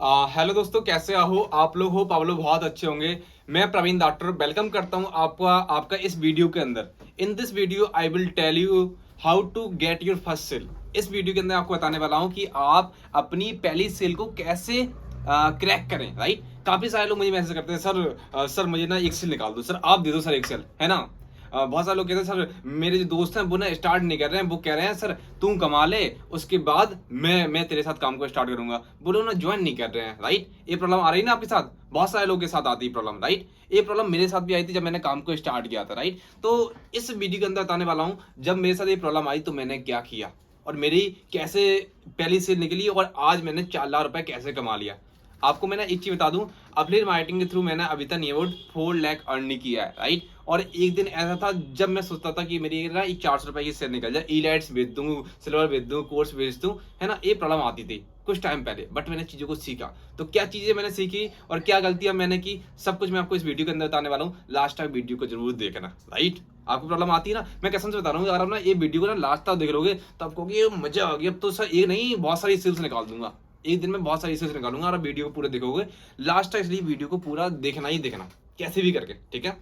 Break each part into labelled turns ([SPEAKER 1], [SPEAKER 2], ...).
[SPEAKER 1] Hello दोस्तों, कैसे हो आप लोग? आप लोग बहुत अच्छे होंगे। मैं प्रवीण डॉक्टर वेलकम करता हूं आपका आपका इस वीडियो के अंदर। In this video I will tell you how to get your first sale. इस वीडियो के अंदर आपको बताने वाला हूं कि आप अपनी पहली सेल को कैसे क्रैक करें। राइट, काफी सारे लोग मुझे मैसेज करते हैं, सर मुझे ना एक सेल निकाल दो, सर आप दे दो सर एक सेल, है ना। बहुत सारे लोग कहते हैं सर मेरे जो दोस्त हैं वो ना स्टार्ट नहीं कर रहे हैं, वो कह रहे हैं सर तू कमा ले उसके बाद मैं तेरे साथ काम को स्टार्ट करूंगा, वो लोग ना ज्वाइन नहीं कर रहे हैं। राइट, ये प्रॉब्लम आ रही है ना आपके साथ, बहुत सारे लोगों के साथ आती है प्रॉब्लम। राइट, ये प्रॉब्लम मेरे साथ भी आई थी जब मैंने काम को स्टार्ट किया था। राइट, तो इस वीडियो के अंदर बताने वाला हूं जब मेरे साथ ये प्रॉब्लम आई तो मैंने क्या किया और मेरी कैसे पहली सेल निकली और आज मैंने 4 लाख रुपए कैसे कमा लिया। आपको मैंने एक चीज बता दूं, अफिलिएट मार्केटिंग के थ्रू मैंने अभी तक नियर अबाउट 4 लाख अर्न नहीं किया है। राइट, और एक दिन ऐसा था जब मैं सोचता था कि मेरी ना 400 रुपए की सेल निकल जाए, ई लाइट्स बेच दूं, सिल्वर बेच दूं, कोर्स बेच दूं, है ना। ये प्रॉब्लम आती थी कुछ टाइम पहले, बट मैंने चीजों को सीखा। तो क्या चीजें मैंने सीखी और क्या गलतियां मैंने की, सब कुछ मैं आपको इस वीडियो के अंदर बताने वाला हूँ। लास्ट तक वीडियो को जरूर देखना। राइट, आपको प्रॉब्लम आती है ना, मैं कसम से बता रहा हूँ, अगर आप ना ये वीडियो को ना लास्ट तक देख लोगे तो आपको ये मजा आ गया, अब तो सर ये नहीं बहुत सारी सेल्स निकाल दूंगा, एक दिन में बहुत सारी सेल्स निकालूंगा। और वीडियो को पूरा देखोगे लास्ट तक, इसलिए वीडियो को पूरा देखना ही देखना कैसे भी करके, ठीक है।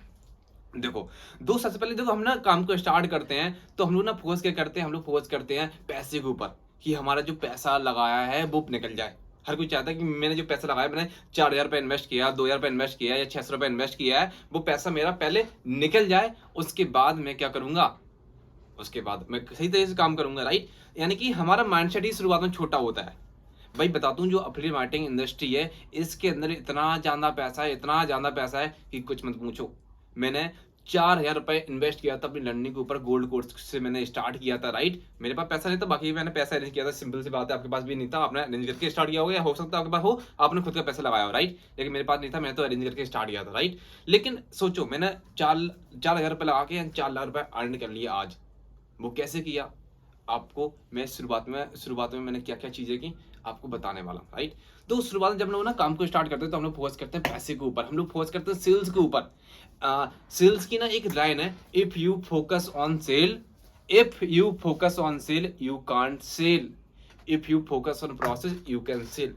[SPEAKER 1] देखो दो, सबसे पहले देखो हम ना काम को स्टार्ट करते हैं तो हम लोग ना फोकस क्या करते हैं, हम लोग फोकस करते हैं पैसे के ऊपर, कि हमारा जो पैसा लगाया है वो निकल जाए। हर कोई चाहता है कि मैंने जो पैसा लगाया, मैंने 4 हजार रुपये इन्वेस्ट किया, 2 हजार रुपये इन्वेस्ट किया या 600 रुपये इन्वेस्ट किया है, वो पैसा मेरा पहले निकल जाए, उसके बाद मैं क्या करूंगा, उसके बाद मैं सही तरीके से काम करूंगा। राइट, यानी कि हमारा माइंडसेट ही शुरुआत में छोटा होता है। भाई बताता हूँ, जो एफिलिएट मार्केटिंग इंडस्ट्री है इसके अंदर इतना ज्यादा पैसा है, इतना ज्यादा पैसा है कि कुछ मत पूछो। मैंने 4 हजार रुपये इन्वेस्ट किया था अपनी लर्निंग के ऊपर, गोल्ड कोर्स से मैंने स्टार्ट किया था। राइट, मेरे पास पैसा नहीं था, बाकी मैंने पैसा अरेंज किया था, सिंपल सी बात है, आपके पास भी नहीं था, आपने अरेंज करके स्टार्ट किया होगा, या हो सकता है आपके पास हो, आपने खुद का पैसा लगाया हो। राइट, लेकिन मेरे पास नहीं था, मैं तो अरेंज करके स्टार्ट किया था। राइट, लेकिन सोचो मैंने 4 हजार रुपये लगा के 4 लाख रुपए अर्न कर लिया आज। वो कैसे किया, आपको मैं शुरुआत में मैंने क्या क्या चीजें की आपको बताने वाला हूं। राइट, तो शुरुआत में जब हम लोग ना काम को स्टार्ट करते हैं तो हम लोग फोकस करते हैं पैसे के ऊपर, हम लोग फोकस करते हैं सेल्स के ऊपर। सेल्स की ना एक लाइन है, if you focus on sale, if you focus on sale you can't sell, if you focus on process you can sell.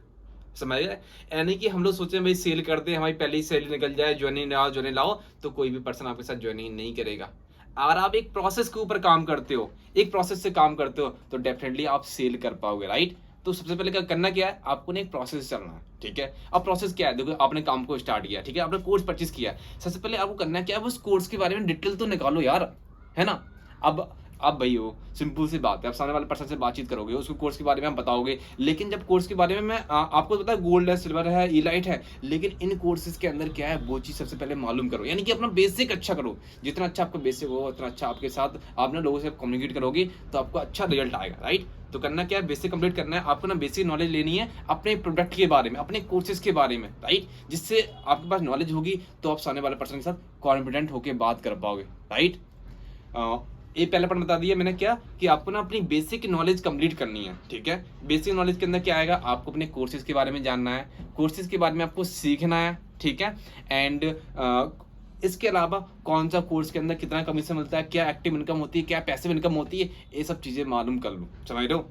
[SPEAKER 1] समझ गए? यानी कि हम लोग सोचे भाई सेल करते हैं, हमारी पहली सेल निकल जाए, ज्वाइनिंग लाओ, तो कोई भी पर्सन आपके साथ ज्वाइनिंग नहीं करेगा। अगर आप एक प्रोसेस के ऊपर काम करते हो, एक प्रोसेस से काम करते हो, तो डेफिनेटली आप सेल कर पाओगे। राइट, तो सबसे पहले क्या करना, क्या है आपको ना एक प्रोसेस चलना है, ठीक है। अब प्रोसेस क्या है, देखो आपने काम को स्टार्ट किया, ठीक है, आपने कोर्स परचेस किया, सबसे पहले आपको करना क्या है, उस कोर्स के बारे में डिटेल तो निकालो यार, है ना। अब आप भाई हो, सिंपल सी बात है, आप सामने वाले पर्सन से बातचीत करोगे, उसको कोर्स के बारे में आप बताओगे, लेकिन जब कोर्स के बारे में मैं आपको पता है गोल्ड है, सिल्वर है, इलाइट है, लेकिन इन कोर्सेज के अंदर क्या है वो चीज सबसे पहले मालूम करो, यानी कि अपना बेसिक अच्छा करो। जितना अच्छा आपका बेसिक हो उतना अच्छा आपके साथ आप ना लोगों से कम्युनिकेट करोगे तो आपको अच्छा रिजल्ट आएगा। राइट, तो करना क्या है, बेसिक कंप्लीट करना है आपको, ना बेसिक नॉलेज लेनी है अपने प्रोडक्ट के बारे में, अपने कोर्सेज के बारे में। राइट, जिससे आपके पास नॉलेज होगी तो आप सामने वाले पर्सन के साथ कॉन्फिडेंट होकर बात कर पाओगे। राइट, ये पहला पॉइंट बता दिया मैंने क्या, कि आपको ना अपनी बेसिक नॉलेज कंप्लीट करनी है, ठीक है। बेसिक नॉलेज के अंदर क्या आएगा, आपको अपने कोर्सेज के बारे में जानना है, कोर्सेज के बारे में आपको सीखना है, ठीक है। एंड इसके अलावा कौन सा कोर्स के अंदर कितना कमीशन मिलता है, क्या एक्टिव इनकम होती है, क्या पैसिव इनकम होती है, ये सब चीजें मालूम कर लो। समझ रहे हो?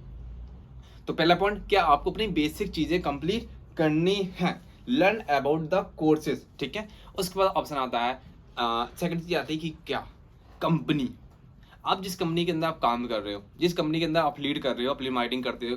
[SPEAKER 1] तो पहला पॉइंट क्या, आपको अपनी बेसिक चीजें कंप्लीट करनी है, लर्न अबाउट द कोर्सेज, ठीक है। उसके बाद ऑप्शन आता है, सेकंड चीज आती है कि क्या, कंपनी। आप जिस कंपनी के अंदर आप काम कर रहे हो, जिस कंपनी के अंदर आप लीड कर रहे हो, अपनी मार्केटिंग करते हो,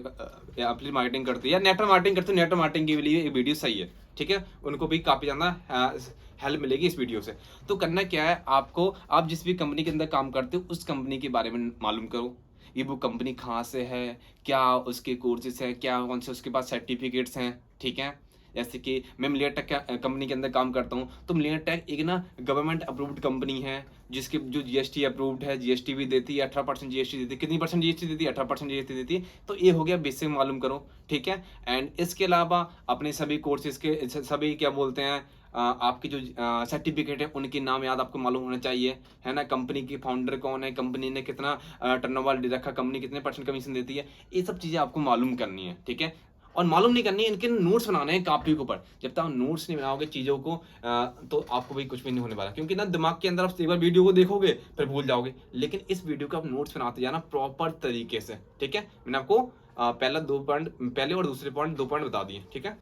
[SPEAKER 1] या अपनी मार्केटिंग करते हो या नेटवर्क मार्केटिंग करते हो, नेटवर्क मार्केटिंग के लिए ये वीडियो सही है, ठीक है। उनको भी काफी ज्यादा हेल्प मिलेगी इस वीडियो से। तो करना क्या है आपको, आप जिस भी कंपनी के अंदर काम करते हो उस कंपनी के बारे में मालूम करो, ये वो कंपनी कहाँ से है, क्या उसके कोर्सेज हैं, क्या कौन से उसके पास सर्टिफिकेट्स हैं, ठीक है। जैसे कि मैं मिलियर टेक कंपनी के अंदर काम करता हूँ, तो मिलियर टेक एक ना गवर्नमेंट अप्रूव्ड कंपनी है, जिसके जो जीएसटी अप्रूव्ड है, जीएसटी भी देती है, 18% जीएसटी देती है, कितनी परसेंट जीएसटी देती है, 18% जीएसटी देती है। तो ये हो गया बेसिक मालूम करो, ठीक है। एंड इसके अलावा अपने सभी कोर्सेज के सभी क्या बोलते हैं, आपके जो सर्टिफिकेट है उनके नाम याद आपको मालूम होना चाहिए, है ना। कंपनी की फाउंडर कौन है, कंपनी ने कितना टर्नओवर रखा, कंपनी कितने परसेंट कमीशन देती है, ये सब चीजें आपको मालूम करनी है, ठीक है। और मालूम नहीं करनी है, इनके नोट्स बनाने हैं कॉपी के ऊपर। जब तक आप नोट्स नहीं बनाओगे चीज़ों को तो आपको भी कुछ भी नहीं होने वाला, क्योंकि ना दिमाग के अंदर आप एक बार वीडियो को देखोगे फिर भूल जाओगे, लेकिन इस वीडियो को आप नोट्स बनाते जाना प्रॉपर तरीके से, ठीक है। मैंने आपको पहले और दूसरे पॉइंट 2 पॉइंट बता दिए, ठीक है।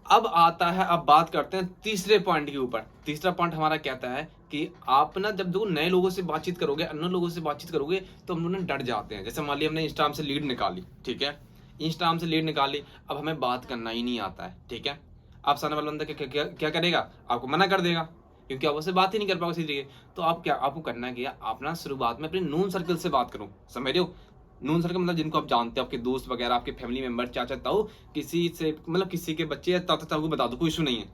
[SPEAKER 1] अब आता है, अब बात करते हैं तीसरे पॉइंट के ऊपर। तीसरा पॉइंट हमारा कहता है कि आप ना जब दो नए लोगों से बातचीत करोगे, अन्य लोगों से बातचीत करोगे, तो हम लोग ना डर जाते हैं। जैसे मान लिया हमने इंस्टाग्राम से लीड निकाली, ठीक है, इंस्टाग्राम से लीड निकाली, अब हमें बात करना ही नहीं आता है, ठीक है। आप सामने वाला बंदा क्या करेगा, आपको मना कर देगा, क्योंकि आप उससे बात ही नहीं कर पाओगे सीधी तरीके। तो आप क्या, आपको करना क्या, आप ना शुरुआत में अपने नोन सर्कल से बात करो, समझ रहे हो। नोन सर्कल मतलब जिनको आप जानते हो, आपके दोस्त वगैरह, आपके फैमिली मेंबर, चाचा ताऊ, किसी से मतलब किसी के बच्चे या ताता ताऊ को बता दो, कोई इशू नहीं है।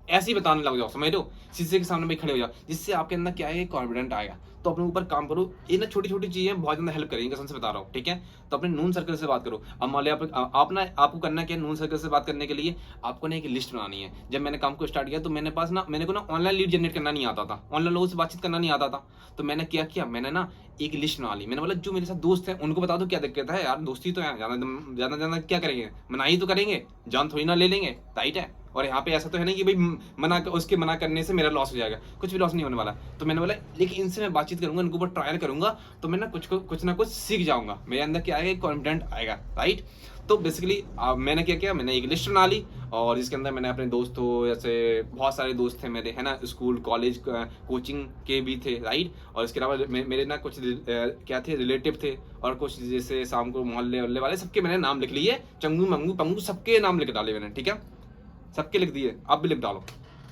[SPEAKER 1] ऐसे ही बताने लग जाओ, समझ रहे हो, शीशे के सामने भी खड़े हो जाओ, जिससे आपके अंदर क्या है, कॉन्फिडेंट आएगा। तो अपने ऊपर काम करो, ये ना छोटी छोटी चीजें बहुत ज्यादा हेल्प करेंगी, कसम से बता रहा हूँ, ठीक है। तो अपने नून सर्कल से बात करो। अब मान लिया आप ना, आपको करना क्या है, नून सर्कल से बात करने के लिए आपको ना एक लिस्ट बनानी है। जब मैंने काम को स्टार्ट किया तो मेरे को ना ऑनलाइन लीड जनरेट करना नहीं आता था, ऑनलाइन लोगों से बातचीत करना नहीं आता था। तो मैंने क्या किया, मैंने ना एक लिस्ट बना ली। मैंने बोला जो मेरे साथ दोस्त हैं उनको बता दो, क्या दिक्कत है यार, दोस्ती तो है, ज्यादा ज्यादा क्या करेंगे, मनाही तो करेंगे, जान थोड़ी ना ले लेंगे, राइट है। और यहाँ पे ऐसा तो है नहीं कि भाई उसके मना करने से मेरा लॉस हो जाएगा, कुछ भी लॉस नहीं होने वाला। तो मैंने बोला लेकिन इनसे मैं बातचीत करूंगा, इनके ऊपर ट्रायल करूंगा, तो मैं ना कुछ ना कुछ सीख जाऊंगा, मेरे अंदर क्या आएगा, कॉन्फिडेंट आएगा, राइट। तो बेसिकली मैंने क्या किया, मैंने एक लिस्ट बना ली, और इसके अंदर मैंने अपने दोस्तों, जैसे बहुत सारे दोस्त थे मेरे, है ना, स्कूल कॉलेज कोचिंग के भी थे, राइट। और इसके अलावा मेरे ना कुछ क्या थे, रिलेटिव थे, और कुछ जैसे शाम को मोहल्ले वल्ले वाले, सबके मैंने नाम लिख लिए, चंगू मंगू पंगू सबके नाम लिख डाले मैंने, ठीक है, सबके लिख दिए, आप भी लिख डालो।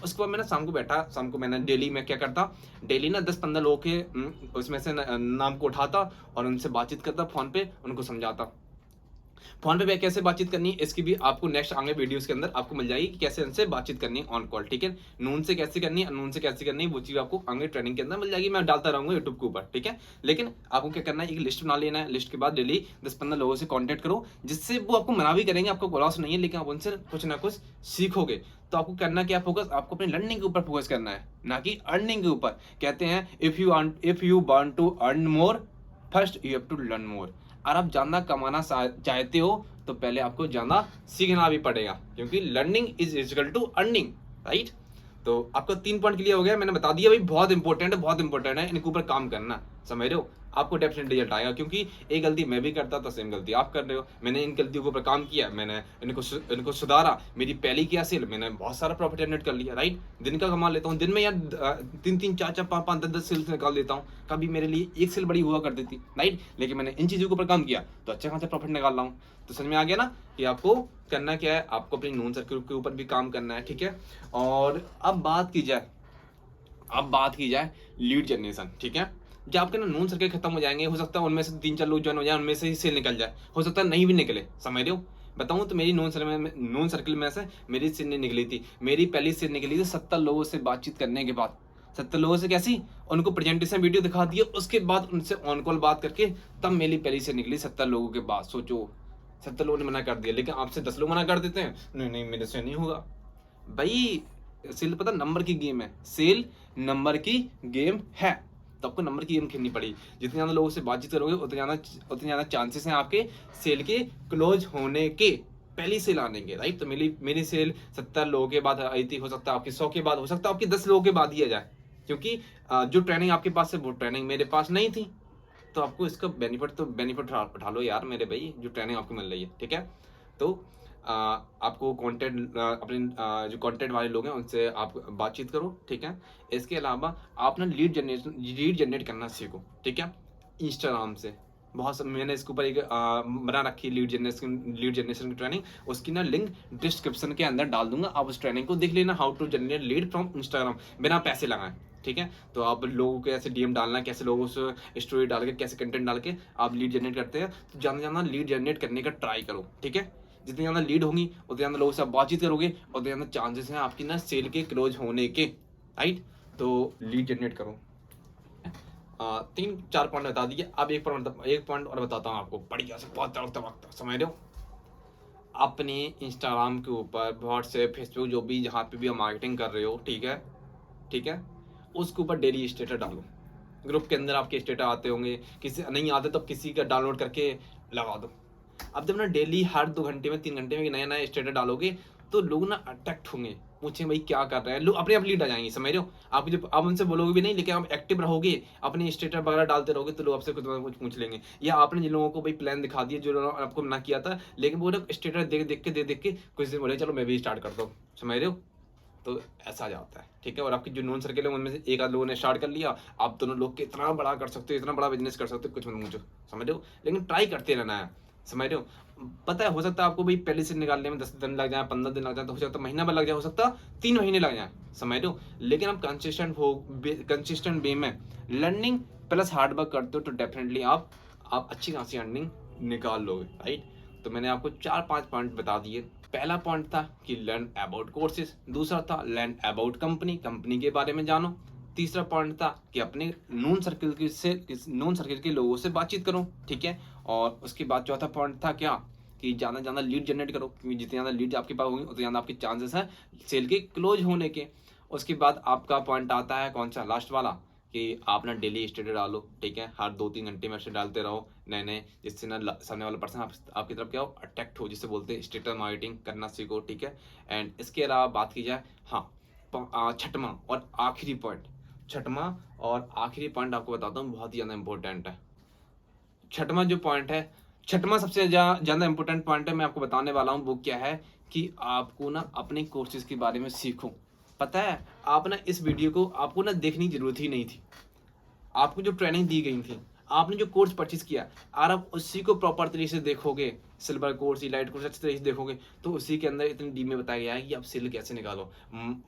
[SPEAKER 1] उसके बाद मैंने शाम को बैठा, शाम को मैंने डेली में क्या करता, डेली ना 10-15 लोगों के उसमें से नाम को उठाता और उनसे बातचीत करता, फोन पे उनको समझाता। फोन पे कैसे बातचीत करनी है इसकी भी आपको नेक्स्ट आगे वीडियोस के अंदर आपको मिल जाएगी कि कैसे उनसे बातचीत करनी है ऑन कॉल, ठीक है। नून से कैसे करनी है, अनून से कैसे करनी है, वो चीज आपको आगे ट्रेनिंग के अंदर मिल जाएगी, मैं डालता रहूंगा यूट्यूब के ऊपर, ठीक है। लेकिन आपको क्या करना है, एक लिस्ट बना लेना है, लिस्ट के बाद डेली 10-15 लोगों से कॉन्टेक्ट करो, जिससे वो आपको मना भी करेंगे, आपको लॉस नहीं है, लेकिन आप उनसे कुछ ना कुछ सीखोगे। तो आपको करना क्या, फोकस आपको अपनी लर्निंग के ऊपर फोकस करना है, ना कि अर्निंग के ऊपर। कहते हैं if you want to earn more, first you have to learn more. और आप ज्यादा कमाना चाहते हो तो पहले आपको ज्यादा सीखना भी पड़ेगा, क्योंकि learning is equal to earning, right. तो आपका 3 पॉइंट क्लियर हो गया, मैंने बता दिया भाई, बहुत इंपॉर्टेंट है, बहुत इंपॉर्टेंट है, इनके ऊपर काम करना, समझ रहे हो, आपको डेफिनेट रिजल्ट आएगा। क्योंकि एक गलती मैं भी करता था, सेम गलती आप कर रहे हो, मैंने इन गलतियों के ऊपर काम किया, मैंने इनको सुधारा। मेरी पहली क्या सेल, मैंने बहुत सारा प्रॉफिट जनरेट कर लिया, राइट। दिन का कमा लेता हूँ, दिन में यार 3-3, 4-4, 5-5, 10-10 सेल्स निकाल देता हूँ। कभी मेरे लिए एक सेल बड़ी हुआ करती थी, राइट, लेकिन मैंने इन चीजों के ऊपर काम किया तो अच्छा खासा प्रॉफिट निकाल रहा हूँ। तो समझ में आ गया ना कि आपको करना क्या है, आपको अपनी नोन सर्कल के ऊपर भी काम करना है, ठीक है। और अब बात की जाए लीड जनरेशन, ठीक है। जब आपके ना नोन सर्कल खत्म हो जाएंगे, हो सकता है उनमें से 3-4 लोग ज्वाइन हो जाए, उनमें से ही सेल निकल जाए, हो सकता है नहीं भी निकले, समझ रहे हो। बताऊं तो मेरी नोन सर्कल में से मेरी सेल नहीं निकली थी, मेरी पहली सेल निकली थी 70 लोगों से बातचीत करने के बाद। 70 लोगों से कैसी, उनको प्रेजेंटेशन वीडियो दिखा दिया, उसके बाद उनसे ऑन कॉल बात करके तब मेरी पहली सेल निकली 70 लोगों के बाद। सोचो 70 लोगों ने मना कर दिया, लेकिन आपसे 10 लोग मना कर देते हैं, नहीं नहीं मेरे से नहीं होगा भाई। सेल पता नंबर की गेम है, सेल नंबर की गेम है, तो आपको नंबर की गेम खेलनी पड़ेगी। जितने ज्यादा लोगों से बातचीत करोगे उतने ज्यादा चांसेस हैं आपके सेल के क्लोज होने के, पहली सेल आने के, राइट। तो मेरी सेल 70 लोगों के बाद आई थी, हो सकता है आपकी 100 के बाद, हो सकता है आपकी 10 लोगों के बाद ही आ जाए, क्योंकि जो ट्रेनिंग आपके पास है वो ट्रेनिंग मेरे पास नहीं थी। तो आपको इसका बेनिफिट उठा लो यार मेरे भाई, जो ट्रेनिंग आपको मिल रही है, ठीक है। तो आपको कंटेंट अपने जो कंटेंट वाले लोग हैं उनसे आप बातचीत करो, ठीक है। इसके अलावा आप ना लीड जनरेट करना सीखो, ठीक है, इंस्टाग्राम से। मैंने इसके ऊपर एक बना रखी लीड जनरेशन की ट्रेनिंग, उसकी ना लिंक डिस्क्रिप्शन के अंदर डाल दूंगा, आप उस ट्रेनिंग को देख लेना, how to generate lead from Instagram बिना पैसे लगाए, ठीक है। तो आप लोगों को ऐसे डीएम डालना, कैसे लोगों से स्टोरी डाल के, कैसे कंटेंट डाल के आप लीड जनरेट करते हैं, तो ज्यादा लीड जनरेट करने का ट्राई करो, ठीक है। जितनी ज़्यादा लीड होंगी उतने ज़्यादा लोगों से आप बातचीत करोगे, उतने ज़्यादा चांसेस हैं आपकी ना सेल के क्लोज होने के, राइट। तो लीड जनरेट करो। 3-4 पॉइंट बता दिए, अब एक पॉइंट और बताता हूँ आपको, बढ़िया से बहुत तड़कता समझ रहे हो। अपने इंस्टाग्राम के ऊपर, व्हाट्सएप, फेसबुक, जो भी जहाँ पे भी आप मार्केटिंग कर रहे हो, ठीक है, उसके ऊपर डेली स्टेटस डालो। ग्रुप के अंदर आपके स्टेटस आते होंगे, किसी नहीं आते तो किसी का डाउनलोड करके लगा दो। अब जब ना डेली हर 2 घंटे में, 3 घंटे में नया नया स्टेटस डालोगे तो लोग ना अट्रैक्ट होंगे, पूछें भाई क्या कर रहे हैं, लोग अपने आप लीड आ जाएंगे, समझ रहे हो। आप जब आप उनसे बोलोगे भी नहीं, लेकिन आप एक्टिव रहोगे, अपने स्टेटस वगैरह डालते रहोगे, तो लोग आपसे कुछ ना कुछ पूछ लेंगे। या आपने जिन लोगों को भाई प्लान दिखा दिया, जो लोगों ने आपको मना किया था, लेकिन वो लोग स्टेटस देख के कुछ दिन बोले चलो मैं भी स्टार्ट करता हूँ, समझ रहे हो। तो ऐसा जाता है, ठीक है। और आपकी जो नोन सर्किल है उनमें से एक आध लोगों ने स्टार्ट कर लिया, आप दोनों लोग के इतना बड़ा कर सकते हो, इतना बड़ा बिजनेस कर सकते हो, कुछ मत पूछो, समझ रहे हो। लेकिन ट्राई करते रहना है, समझ रहे हो। पता है, हो सकता है आपको भाई पहले से निकालने में 10 दिन लग जाए, 15 दिन लग जाए, तो हो सकता है महीना भर लग जाए, हो सकता है 3 महीने लग जाए, समझ रहे हो। लेकिन आप कंसिस्टेंट वे में लर्निंग प्लस हार्ड वर्क करते हो, तो डेफिनेटली आप अच्छी खासी अर्निंग निकाल लोगे, राइट। तो मैंने आपको 4-5 पॉइंट बता दिए। पहला पॉइंट था कि लर्न अबाउट कोर्सेज, दूसरा था लर्न अबाउट कंपनी के बारे में जानो, तीसरा पॉइंट था कि अपने नोन सर्किल के लोगों से बातचीत करो, ठीक है। और उसके बाद चौथा पॉइंट था क्या, कि ज़्यादा लीड जनरेट करो, क्योंकि जितने ज़्यादा लीड आपके पास होंगे उतने ज़्यादा आपके चांसेस हैं सेल के क्लोज होने के। उसके बाद आपका पॉइंट आता है कौन सा, लास्ट वाला, कि आप ना डेली स्टेटस डालो, ठीक है। हर 2-3 घंटे में स्टेटस डालते रहो नए, जिससे ना सामने वाला पर्सन आपकी तरफ क्या हो, अट्रैक्ट हो, जिससे बोलते हैं स्टेटस मार्केटिंग करना सीखो, ठीक है। एंड इसके अलावा बात की जाए, हाँ, छठवां और आखिरी पॉइंट आपको बताता हूँ, बहुत ही ज़्यादा इंपॉर्टेंट है। छठवां सबसे ज़्यादा इंपॉर्टेंट पॉइंट है, मैं आपको बताने वाला हूँ। वो क्या है कि आपको ना अपने कोर्सेज के बारे में सीखो। पता है, आप ना इस वीडियो को आपको ना देखने की जरूरत ही नहीं थी। आपको जो ट्रेनिंग दी गई थी, आपने जो कोर्स परचेज किया, और आप उसी को प्रॉपर तरीके से देखोगे, सिल्वर कोर्स, इलाइट कोर्स अच्छे तरीके से देखोगे, तो उसी के अंदर इतनी डीप में बताया गया है कि आप सेल कैसे निकालो।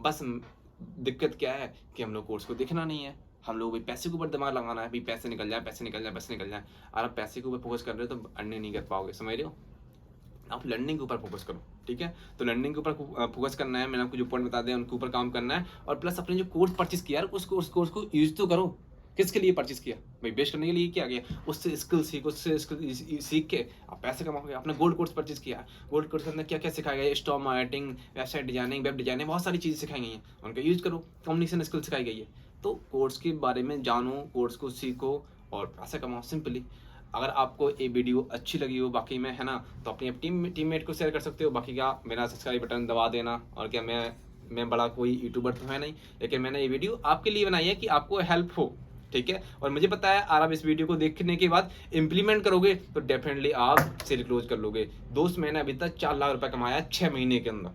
[SPEAKER 1] बस दिक्कत क्या है कि हम लोग कोर्स को देखना नहीं है, हम लोग भी पैसे के ऊपर दिमाग लगाना है, भी पैसे निकल जाए। और आप पैसे के ऊपर फोकस कर रहे हो तो अर्निंग नहीं कर पाओगे, समझ रहे हो। आप लर्निंग के ऊपर फोकस करो, ठीक है। तो लर्निंग के ऊपर फोकस करना है, मैंने आपको जो पॉइंट बता दिया उनके ऊपर काम करना है। और प्लस अपने जो कोर्स परचेज किया है, उस कोर्स को यूज तो करो। किसके लिए परचेज किया भाई, बेस्ट करने के लिए किया गया, उससे स्किल सीखो, उससे स्किल सीख के आप पैसे कमाओगे। आपने गोल्ड कोर्स परचेज किया, गोल्ड कोर्स के अंदर क्या क्या सिखाया गया, stock marketing, website designing, web designing, बहुत सारी चीज़ें सिखाई गई हैं, उनका यूज करो। कम्युनिकेशन स्किल सिखाई गई है। तो कोर्स के बारे में जानो, कोर्स को सीखो और पैसे कमाओ, सिंपली। अगर आपको ये वीडियो अच्छी लगी हो बाकी में, है ना, तो अपनी टीममेट को शेयर कर सकते हो। बाकी का मेरा सब्सक्राइब बटन दबा देना। और क्या, मैं बड़ा कोई यूट्यूबर तो है नहीं, लेकिन मैंने ये वीडियो आपके लिए बनाई है कि आपको हेल्प हो, ठीक है। और मुझे पता है, और आप इस वीडियो को देखने के बाद इम्प्लीमेंट करोगे तो डेफिनेटली आप सेल क्लोज कर लोगे। दोस्त, मैंने अभी तक 4 लाख रुपए कमाया 6 महीने के अंदर,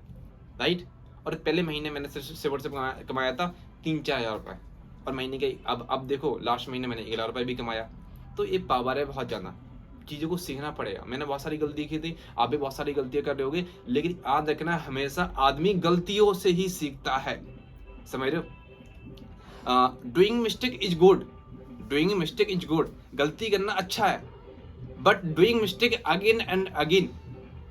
[SPEAKER 1] राइट। और पहले महीने मैंने सिर्फ कमाया था 3-4 हज़ार रुपये, और महीने के अब देखो लास्ट महीने मैंने 1 लाख रुपये भी कमाया। तो ये पावर है बहुत ज़्यादा, चीज़ों को सीखना पड़ेगा। मैंने बहुत सारी गलती की थी, आप भी बहुत सारी गलतियां कर रहे होगे, लेकिन याद रखना, हमेशा आदमी गलतियों से ही सीखता है, समझ रहे हो। डूइंग मिस्टेक इज गुड, गलती करना अच्छा है, but doing mistake again and again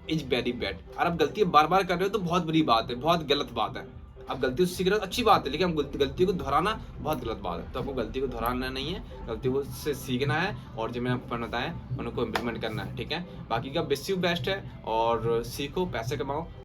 [SPEAKER 1] is very bad. और आप गलती बार बार कर रहे हो तो बहुत बुरी बात है, बहुत गलत बात है। आप गलती से सीख रहे हो अच्छी बात है, लेकिन आप गलती को दोहराना बहुत गलत बात है। तो आपको गलती को दोहराना नहीं है, गलती को से सीखना है, और जो मैंने आपको बताया उनको इम्प्लीमेंट करना है, ठीक है। बाकी का बेस्ट है, और सीखो, पैसे कमाओ।